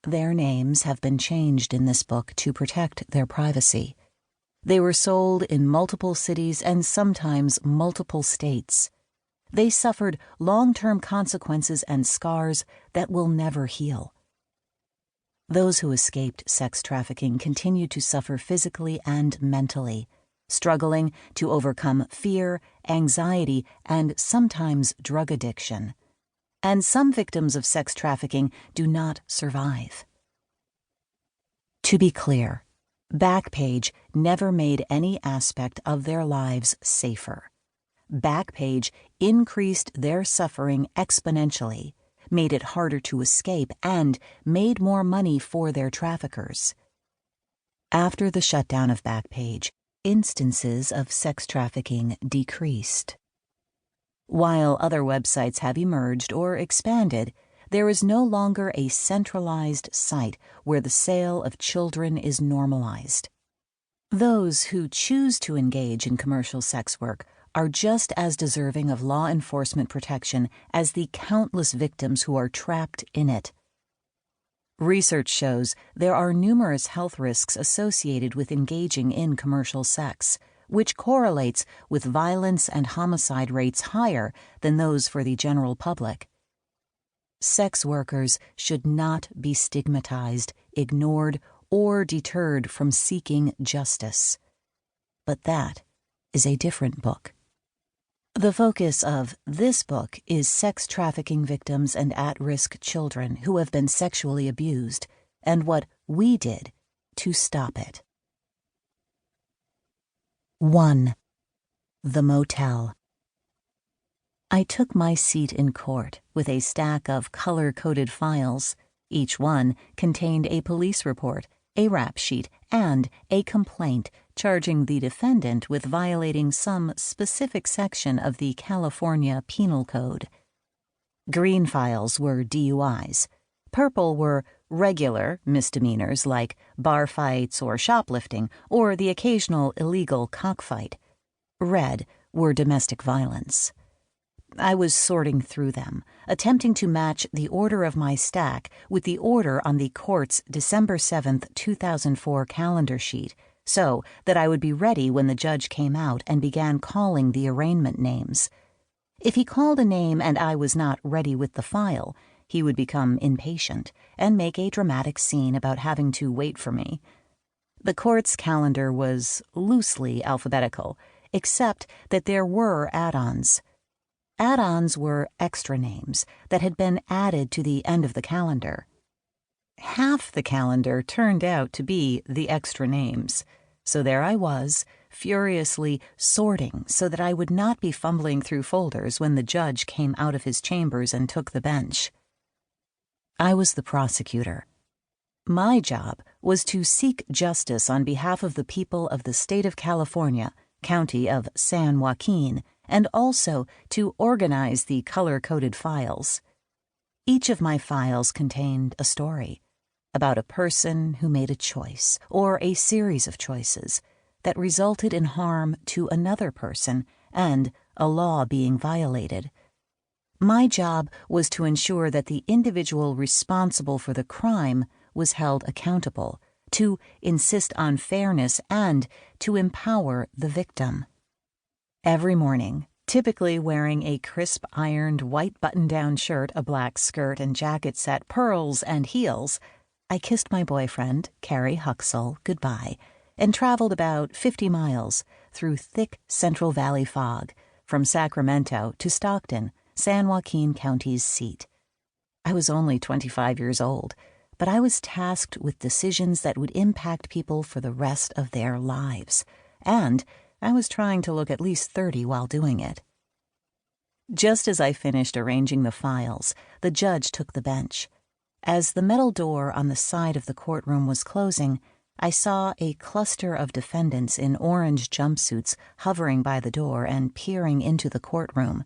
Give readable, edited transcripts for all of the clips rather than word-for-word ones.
Their names have been changed in this book to protect their privacy. They were sold in multiple cities and sometimes multiple states. They suffered long-term consequences and scars that will never heal. Those who escaped sex trafficking continue to suffer physically and mentally, struggling to overcome fear, anxiety, and sometimes drug addiction. And some victims of sex trafficking do not survive. To be clear, Backpage never made any aspect of their lives safer. Backpage increased their suffering exponentially, made it harder to escape, and made more money for their traffickers. After the shutdown of Backpage, instances of sex trafficking decreased. While other websites have emerged or expanded, there is no longer a centralized site where the sale of children is normalized. Those who choose to engage in commercial sex work are just as deserving of law enforcement protection as the countless victims who are trapped in it. Research shows there are numerous health risks associated with engaging in commercial sex, which correlates with violence and homicide rates higher than those for the general public. Sex workers should not be stigmatized, ignored, or deterred from seeking justice. But that is a different book. The focus of this book is sex trafficking victims and at-risk children who have been sexually abused, and what we did to stop it. 1. The Motel. I took my seat in court with a stack of color-coded files. Each one contained a police report, a rap sheet, and a complaint charging the defendant with violating some specific section of the California Penal Code. Green files were DUIs. Purple were regular misdemeanors like bar fights or shoplifting or the occasional illegal cockfight. Red were domestic violence. I was sorting through them, attempting to match the order of my stack with the order on the court's December 7th, 2004 calendar sheet, so that I would be ready when the judge came out and began calling the arraignment names. If he called a name and I was not ready with the file, he would become impatient and make a dramatic scene about having to wait for me. The court's calendar was loosely alphabetical, except that there were add-ons. Add-ons were extra names that had been added to the end of the calendar. Half the calendar turned out to be the extra names, so there I was, furiously sorting so that I would not be fumbling through folders when the judge came out of his chambers and took the bench. I was the prosecutor. My job was to seek justice on behalf of the people of the state of California, county of San Joaquin, and also to organize the color-coded files. Each of my files contained a story about a person who made a choice, or a series of choices, that resulted in harm to another person and a law being violated. My job was to ensure that the individual responsible for the crime was held accountable, to insist on fairness, and to empower the victim. Every morning, typically wearing a crisp-ironed white button-down shirt, a black skirt and jacket set, pearls, and heels, I kissed my boyfriend, Carrie Huxell, goodbye, and traveled about 50 miles through thick Central Valley fog from Sacramento to Stockton, San Joaquin County's seat. I was only 25 years old, but I was tasked with decisions that would impact people for the rest of their lives, and I was trying to look at least 30 while doing it. Just as I finished arranging the files, the judge took the bench. As the metal door on the side of the courtroom was closing, I saw a cluster of defendants in orange jumpsuits hovering by the door and peering into the courtroom.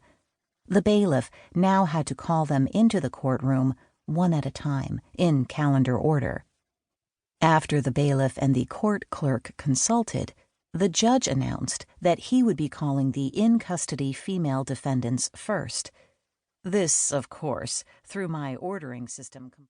The bailiff now had to call them into the courtroom one at a time, in calendar order. After the bailiff and the court clerk consulted, the judge announced that he would be calling the in-custody female defendants first. This, of course, through my ordering system.